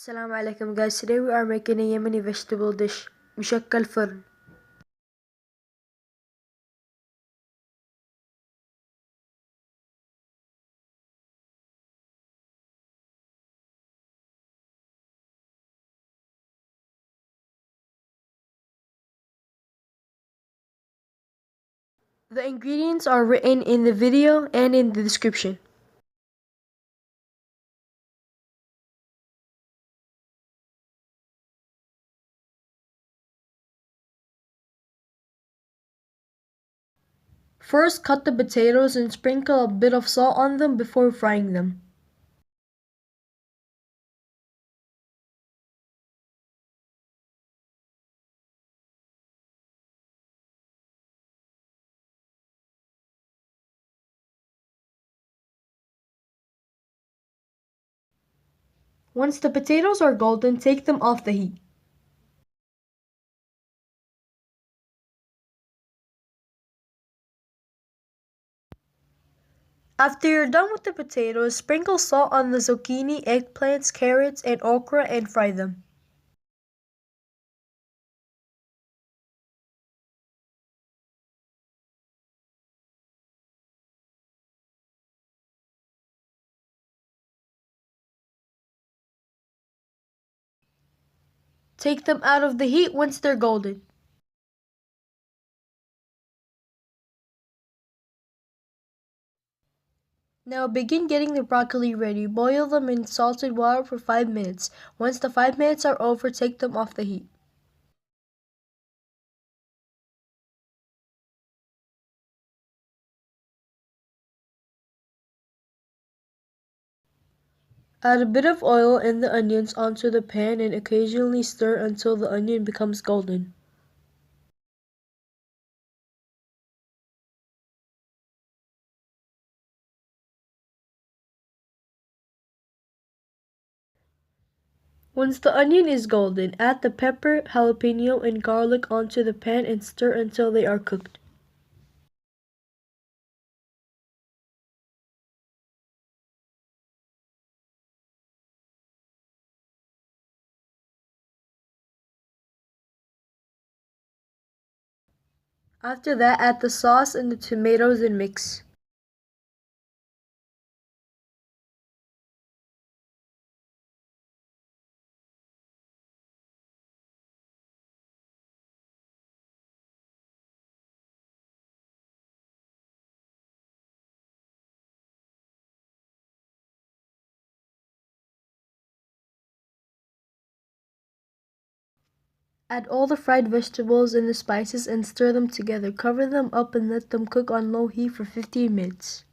Assalamu alaikum guys, today we are making a Yemeni vegetable dish, مشكل فرن. The ingredients are written in the video and in the description. First, cut the potatoes and sprinkle a bit of salt on them before frying them. Once the potatoes are golden, take them off the heat. After you're done with the potatoes, sprinkle salt on the zucchini, eggplants, carrots, and okra and fry them. Take them out of the heat once they're golden. Now begin getting the broccoli ready. Boil them in salted water for 5 minutes. Once the 5 minutes are over, take them off the heat. Add a bit of oil and the onions onto the pan and occasionally stir until the onion becomes golden. Once the onion is golden, add the pepper, jalapeno, and garlic onto the pan and stir until they are cooked. After that, add the sauce and the tomatoes and mix. Add all the fried vegetables and the spices and stir them together. Cover them up and let them cook on low heat for 15 minutes.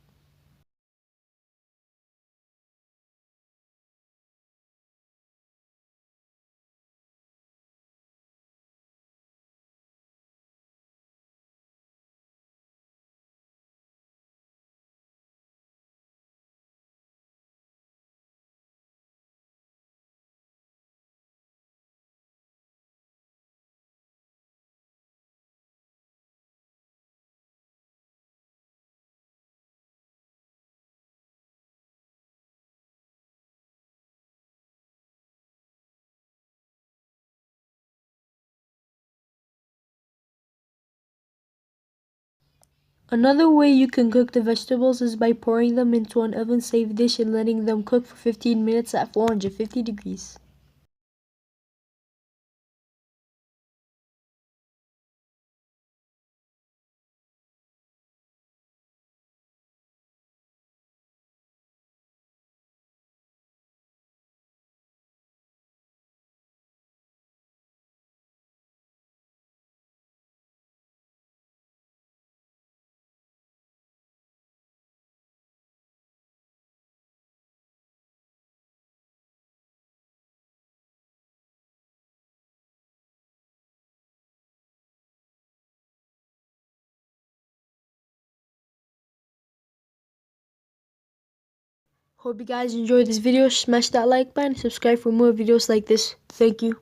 Another way you can cook the vegetables is by pouring them into an oven-safe dish and letting them cook for 15 minutes at 450 degrees. Hope you guys enjoyed this video. Smash that like button, subscribe for more videos like this. Thank you.